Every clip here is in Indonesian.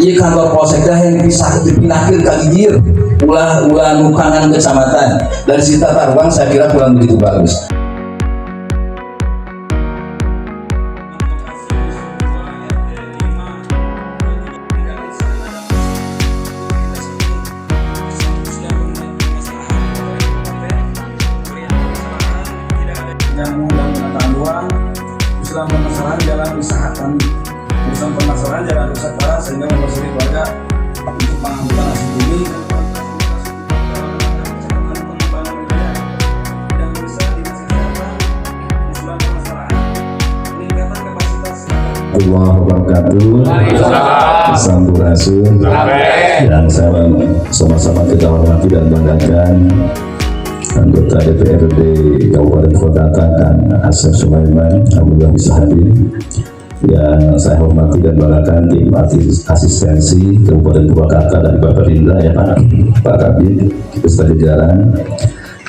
Iya kantor polsek dah yang bisa dipindahin ke Gigir, ulah nukangan kecamatan. Dari situ tata ruang saya kira kurang begitu bagus. Yang menatang ruang, usulan permasalahan jalan usaha kami. Urusan permasalahan jalan rusak parah sehingga mempersulit warga untuk mengambil hasil bumi dan bisa diselesaikan usulan permasalahan peningkatan kapasitas Allah wabarakatuh. Sampurasun yang saya sama-sama kita hormati dan banggakan anggota DPRD Kabupaten Kota Tangerang Asep Sulaiman, alhamdulillah bisa hadir. Yang saya hormati dan banggakan tim asistensi Kabupaten Purwakarta dari Bapak Indra ya Pak Kabid beserta jajaran.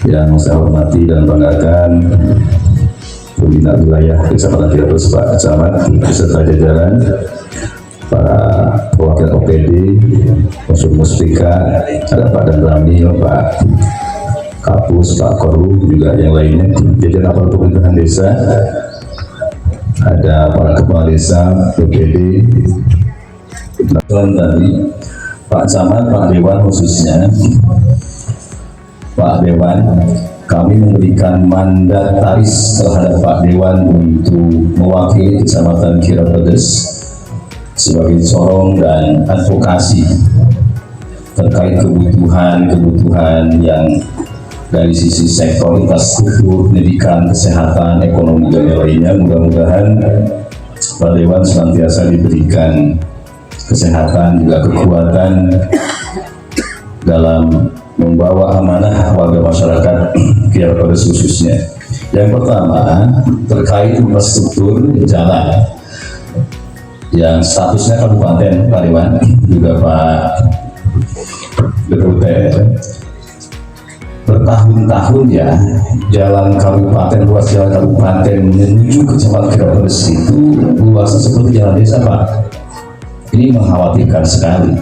Yang saya hormati dan banggakan Pembina Wilayah Kecamatan Cirebon Pak Camat beserta jajaran, para perwakilan OPD, Unsur Muspika, ada Pak Danramil, Pak Kapus, Pak Koru, juga yang lainnya, jajaran aparat pemerintahan desa, ada para kepala desa, BPD, tadi Pak Camat, Pak Dewan khususnya, Pak Dewan, kami memberikan mandataris terhadap Pak Dewan untuk mewakili Kecamatan Kirapedes sebagai corong dan advokasi terkait kebutuhan yang dari sisi sektor infrastruktur, pendidikan, kesehatan, ekonomi dan lainnya. Mudah-mudahan Pak Dewan senantiasa diberikan kesehatan juga kekuatan dalam membawa amanah warga masyarakat Kirapedes khususnya. Yang pertama terkait infrastruktur jalan yang statusnya kabupaten, Pak Dewan, juga Pak BPUT. Bertahun-tahun ya jalan kabupaten, ruas jalan kabupaten menuju kecamatan Kirapedes itu luasnya seperti jalan desa, Pak. Ini mengkhawatirkan sekali.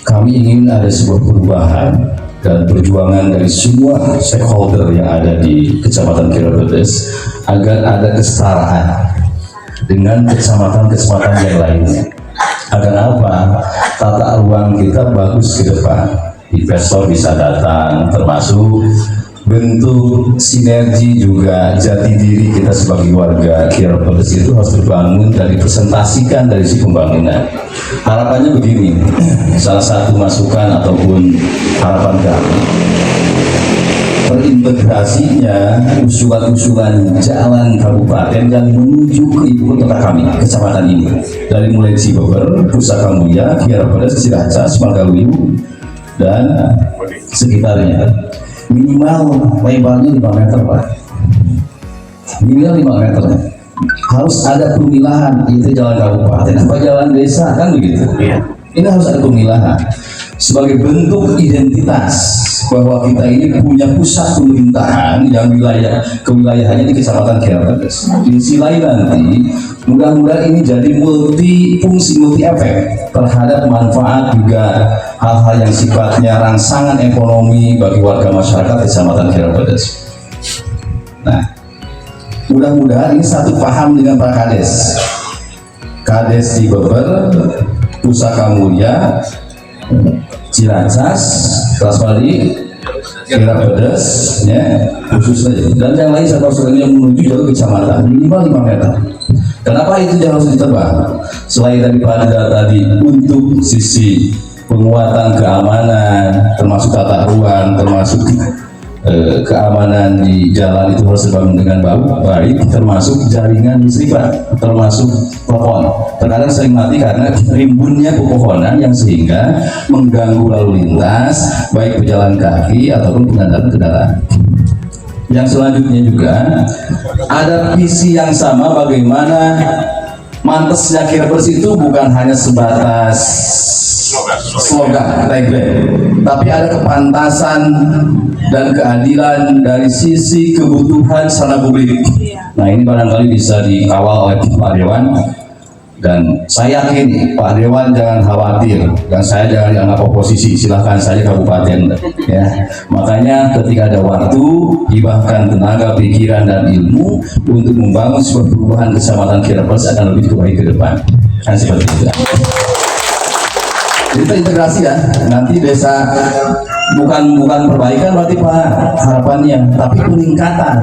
Kami ingin ada sebuah perubahan dan perjuangan dari semua stakeholder yang ada di Kecamatan Kirapedes agar ada kesetaraan dengan kecamatan-kecamatan yang lainnya. Agar apa? Tata ruang kita bagus ke depan, investor bisa datang, termasuk bentuk sinergi juga jati diri kita sebagai warga Kirapedes itu harus terbangun dan dipresentasikan dari si pembangunan. Harapannya begini, salah satu masukan ataupun harapan kami, terintegrasinya usulan-usulan jalan kabupaten yang menuju ke ibu kota kami, kecamatan ini, dari mulai Cibeber, Pusaka Mulia, Kirapedes, Ciracas, Manggawilu, dan sekitarnya. Minimal lebarnya 5 meter, Pak. Minimal 5 meter. Harus ada pemilahan, itu jalan kabupaten apa jalan desa, kan begitu. Ini harus ada pemilahan sebagai bentuk identitas bahwa kita ini punya pusat pemerintahan yang kewilayahannya di Kecamatan Kirapedes. Di sisi lain nanti mudah-mudahan ini jadi multi fungsi, multi efek terhadap manfaat juga hal-hal yang sifatnya rangsangan ekonomi bagi warga masyarakat Kecamatan Kirapedes. Nah, mudah-mudahan ini satu paham dengan Pak Kades. Kades di Beber, Pusaka Mulia, Ciracas, Rasmali, Kirapedes, ya, khususnya, dan yang lain saya tahu yang menuju jalur kecamatan minimal 5 meter. Kenapa itu harus ditebang? Selain daripada tadi untuk sisi penguatan keamanan, termasuk tata ruang, termasuk keamanan di jalan itu harus dibangun dengan baik, termasuk jaringan listrik, termasuk pohon. Terkadang sering mati karena rimbunnya pepohonan yang sehingga mengganggu lalu lintas baik pejalan kaki ataupun kendaraan. Yang selanjutnya juga ada visi yang sama bagaimana mantesnya Kirapedes itu bukan hanya sebatas slogan, tagline, tapi ada kepantasan dan keadilan dari sisi kebutuhan sarana publik. Nah, ini barangkali bisa dikawal oleh Pak Dewan Dan saya yakin Pak Dewan jangan khawatir, dan saya jangan dianggap oposisi, silahkan saja kabupaten ya. Makanya ketika ada waktu, hibahkan tenaga, pikiran dan ilmu untuk membangun sebuah perubahan kecamatan Cirebon akan lebih baik ke depan. Kan seperti itu. Kita integrasi ya, nanti desa bukan perbaikan berarti Pak harapannya, tapi peningkatan.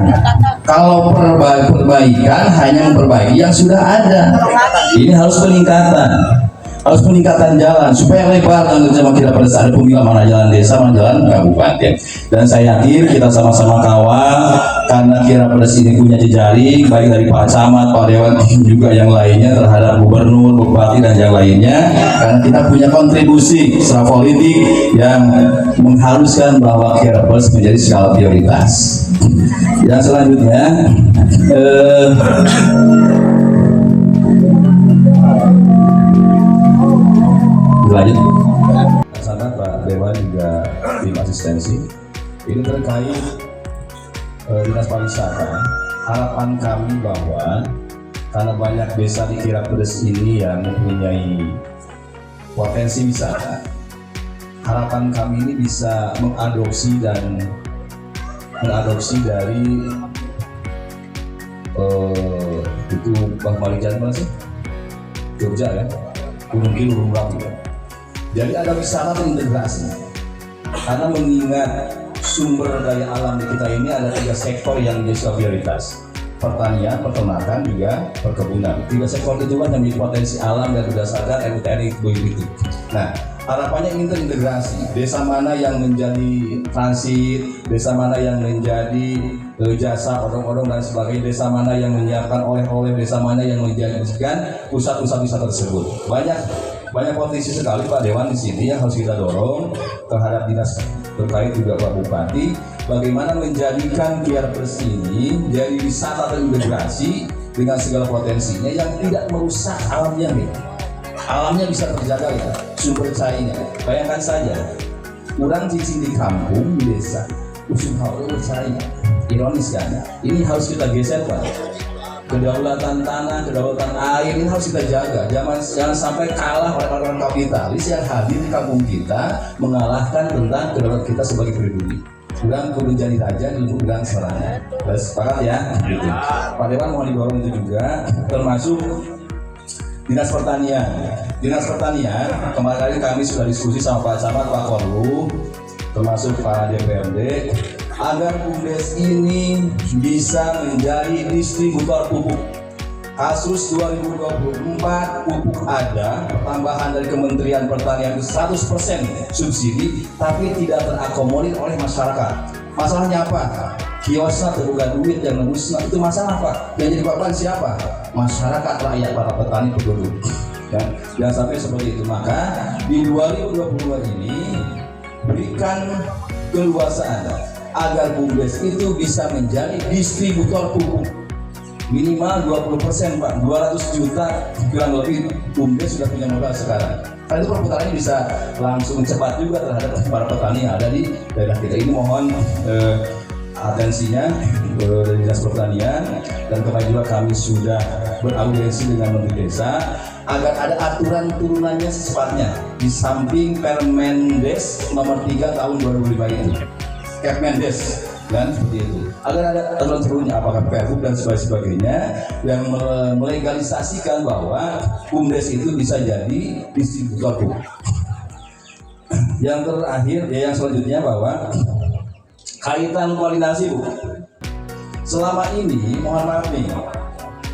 Kalau perbaikan hanya memperbaiki yang sudah ada, ini harus peningkatan jalan supaya lebar dan sama kita pada saat pemilah mana jalan desa, mana jalan kabupaten. Dan saya yakin kita sama-sama kawal karena Kira Pedes ini punya jejaring baik dari Pak Camat, Pak Dewan juga yang lainnya terhadap gubernur, bupati dan yang lainnya, karena kita punya kontribusi secara politik yang mengharuskan bahwa Kira Pedes menjadi skala prioritas. Yang selanjutnya lanjut sana Pak Dewan juga tim asistensi ini terkait dinas pariwisata. Harapan kami bahwa karena banyak desa di Kira Pedes ini yang mempunyai potensi wisata, harapan kami ini bisa mengadopsi dari itu Bang Malijan mana sih? Jogja ya, Gunung Kidul juga. Jadi ada wisata terintegrasi karena mengingat sumber daya alam di kita ini ada 3 sektor yang menjadi prioritas: pertanian, peternakan, juga perkebunan. 3 sektor itu kan yang memiliki potensi alam dan berdasarkan RUTN itu. Nah, harapannya ingin terintegrasi. Desa mana yang menjadi transit, desa mana yang menjadi jasa odong-odong dan sebagainya, desa mana yang menyiapkan oleh-oleh, desa mana yang menjadikan pusat-pusat wisata tersebut. Banyak potensi sekali Pak Dewan di sini yang harus kita dorong terhadap dinas terkait juga Pak Bupati, bagaimana menjadikan Kira Pedes ini jadi wisata terintegrasi dengan segala potensinya yang tidak merusak alamnya gitu. Alamnya bisa terjaga ya, sumber cainya. Bayangkan saja, kurang cicing di kampung, di desa, usaha bercai. Ironis kan? Ini harus kita geser Pak. Kedaulatan tanah, kedaulatan air ini harus kita jaga. Jangan sampai kalah oleh orang kapitalis yang hadir di kampung kita, mengalahkan tentang kedaulatan kita sebagai pribumi. Kurang kudu jadi raja, ilmu kurang serangan. Sepakat ya? Gitu. Pak Dewan mau didorong itu juga, termasuk Dinas Pertanian. Dinas Pertanian, kemarin kami sudah diskusi sama Pak Camat, Pak Korlu, termasuk Pak DPRD, agar BUMDes ini bisa menjadi distributor pupuk. Kasus 2024 pupuk ada, tambahan dari Kementerian Pertanian 100% subsidi, tapi tidak terakomodir oleh masyarakat. Masalahnya apa? Kiosnya terbuka duit yang nembusnya, itu masalah Pak. Yang jadi korban siapa? Masyarakat, rakyat, para petani, penduduk. Ya, jangan sampai seperti itu. Maka di 2022 ini berikan keluasaan agar BUMDes itu bisa menjadi distributor pupuk minimal 20% Pak, 200 juta kurang lebih BUMDes sudah punya modal sekarang. Karena itu perputarannya bisa langsung cepat juga terhadap para petani yang ada di daerah kita ini. Mohon atensinya dari Dinas Pertanian, dan kemarin juga kami sudah beraudiensi dengan Menteri Desa agar ada aturan turunannya secepatnya di samping Permendes nomor 3 tahun 2005 itu. Kepmendes dan seperti itu, agar ada aturan turunnya apakah Perhub dan sebagainya yang melegalisasikan bahwa BUMDes itu bisa jadi distributor pupuk. Yang terakhir yang selanjutnya bahwa kaitan koordinasi Bu. Selama ini mohon maaf nih,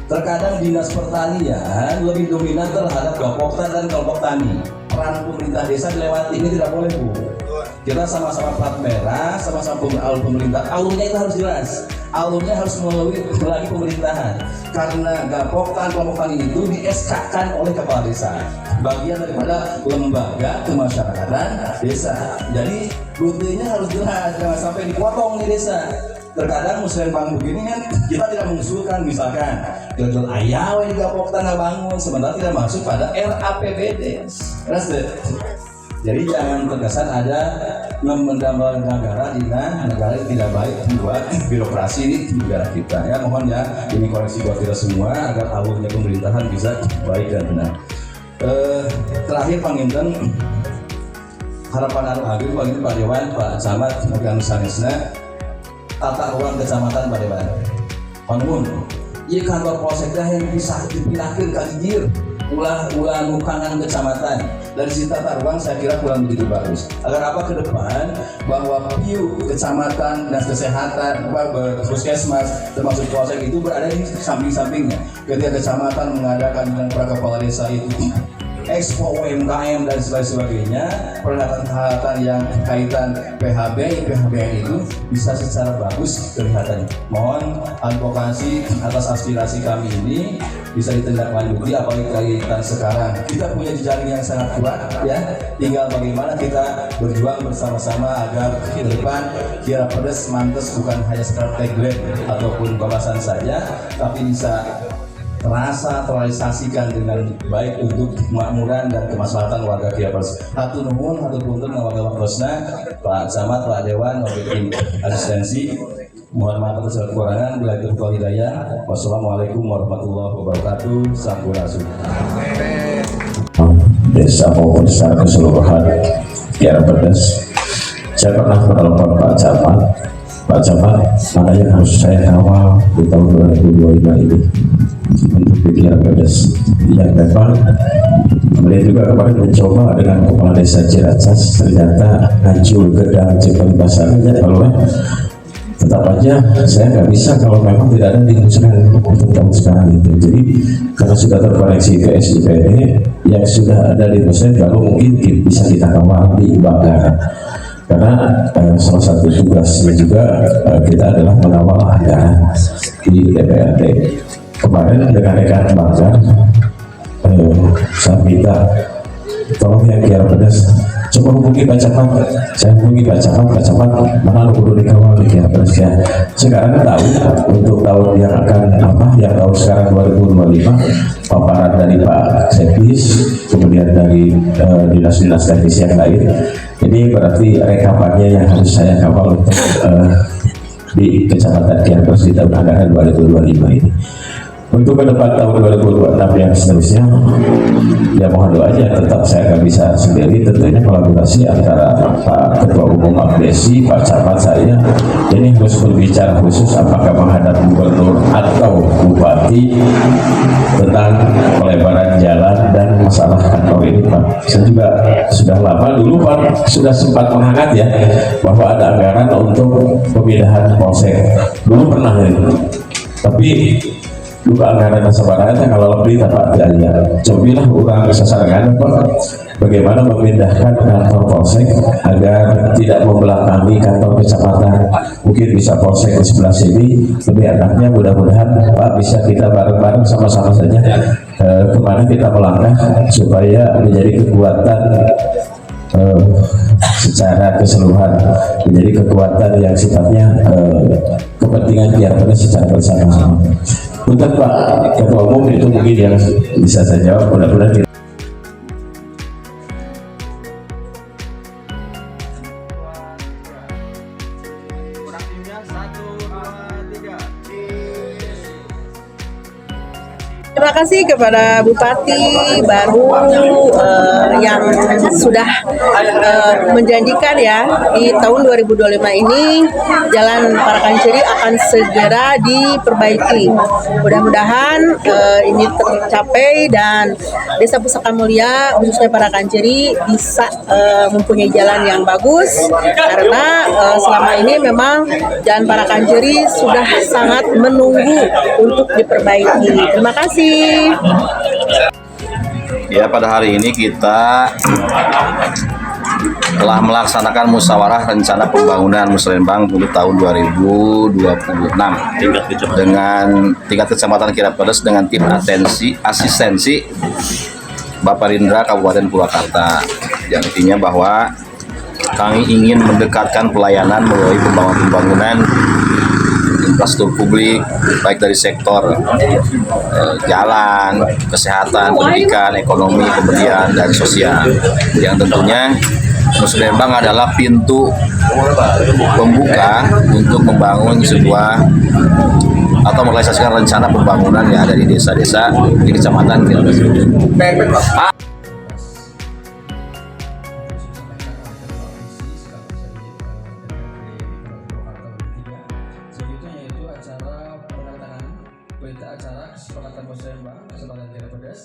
terkadang Dinas Pertanian lebih dominan terhadap Gapoktan dan kelompok tani. Peran pemerintah desa dilewati, ini tidak boleh Bu. Kita sama-sama plat merah, sama-sama alur pemerintah. Alurnya itu harus jelas. Alurnya harus melalui pemerintahan. Karena Gapoktan, kelompok tani itu di-SK-kan oleh kepala desa, bagian daripada lembaga kemasyarakatan desa. Jadi rutenya harus jelas, jangan sampai dipotong di desa. Terkadang muslim begini kan kita tidak mengusulkan, misalkan jual ayam di Gapoktan bangun, sementara tidak masuk pada RAPBD. Jadi jangan terkesan ada mendambakan negara di negara yang tidak baik buat birokrasi di negara kita ya. Mohon ya ini koreksi buat kita semua agar alurnya pemerintahan bisa baik dan benar. Terakhir Panginten harapan anu agung bagi Pak Dewan, Pak Camat, Bagian Sanesna tata ruang kecamatan Pak Dewan. Pangun, iya kantor polseknya yang bisa dipindahkan ke hijir ulah nukangan kecamatan. Dari situ tata ruang saya kira kurang begitu bagus. Agar apa ke depan bahwa piu kecamatan dan kesehatan, puskesmas termasuk polsek itu berada di samping-sampingnya. Ketika kecamatan mengadakan dengan para kepala desa itu Expo UMKM dan sebagainya, peralatan-peralatan yang kaitan PHBN itu bisa secara bagus kelihatan. Mohon advokasi atas aspirasi kami ini bisa ditindaklanjuti, apalagi kaitan sekarang kita punya jejaring yang sangat kuat ya. Tinggal bagaimana kita berjuang bersama-sama agar ke depan Kira Pedes Mantes bukan hanya sekedar tagline ataupun babasan saja, tapi bisa terrealisasikan dengan baik untuk kemakmuran dan kemaslahatan warga Kiapers. Hatur nuhun, hatur punten warga Wakrosna, Pak Camat, Pak Dewan, Wabil Asistensi. Mohon maaf atas kekurangan. Bila itu hidayah. Wassalamualaikum warahmatullahi wabarakatuh. Sampurasun. Desa maupun secara keseluruhan Kiapers. Saya pernah menelpon Pak Camat. Pak Camat, mana yang harus saya kawal di tahun 2025 ini untuk pikiran Pedes yang memang kemudian juga kemarin mencoba dengan kepala desa Ciracas, ternyata hancur gedang Cipali Basarnya kalau tetap aja saya nggak bisa kalau memang tidak ada di untuk tahun sekarang itu. Jadi karena sudah terkoneksi ke SIPD yang sudah ada di Muslim baru mungkin bisa kita kawal di Banggar. Karena salah satu tugasnya juga kita adalah mengawal anggaran di DPRD. Kemarin dengan rekan Banggar, saya minta tolong yang Kira Pedes coba hubungi Pak Camat. Saya hubungi Pak Camat mana lu kudu dikawal di Kira Pedes ya. Sekarang tahu untuk tahun yang akan yang tahun sekarang 2025 paparan dari Pak Sepis, kemudian dari dinas-dinas teknis yang lain. Ini berarti rekapannya yang harus saya kawal untuk di Kecamatan Kira Pedes di tahun anggaran 2025 ini. Untuk ke depan tahun 2026 yang seterusnya, ya mohon doanya tetap saya akan bisa sendiri, tentunya kolaborasi antara Pak Ketua Umum Abdesi, Pak Camat saya, ini harus berbicara khusus apakah menghadap gubernur atau bupati tentang pelebaran jalan dan masalah kantor ini Pak. Saya juga sudah lama dulu Pak, sudah sempat menghangat ya, bahwa ada anggaran untuk pemindahan polsek. Dulu pernah ya, tapi luka anggaran sabaranya kalau lebih dapat jaya. Cobilah orang sasarangan bagaimana memindahkan kantor polsek agar tidak membelakangi kantor kecamatan. Mungkin bisa polsek di sebelah sini lebih enaknya. Mudah-mudahan Pak bisa kita bareng-bareng sama-sama saja kemana kita melangkah supaya menjadi kekuatan secara keseluruhan, menjadi kekuatan yang sifatnya kepentingan Kiapers secara bersama-sama. Untuk Pak Ketua Umum itu mungkin yang bisa saya jawab. Mudah-mudahan Terima kasih kepada Bupati baru yang sudah menjanjikan ya di tahun 2025 ini Jalan Parakanceri akan segera diperbaiki. Mudah-mudahan ini tercapai dan Desa Pusaka Mulia khususnya Parakanceri bisa mempunyai jalan yang bagus karena selama ini memang Jalan Parakanceri sudah sangat menunggu untuk diperbaiki. Terima kasih. Ya, pada hari ini kita telah melaksanakan musyawarah rencana pembangunan Musrembang untuk tahun 2026 dengan tingkat kecamatan Kira Pedes dengan tim asistensi Bapak Rindra Kabupaten Purwakarta. Yang intinya bahwa kami ingin mendekatkan pelayanan melalui pembangunan infrastruktur publik baik dari sektor jalan, kesehatan, pendidikan, ekonomi, pemberdayaan dan sosial yang tentunya Musrembang adalah pintu pembuka untuk membangun sebuah atau merealisasikan rencana pembangunan yang ada di desa-desa di kecamatan Kirapedes. Selanjutnya yaitu acara penandatanganan berita acara kesepakatan Musrembang Kecamatan Kirapedes.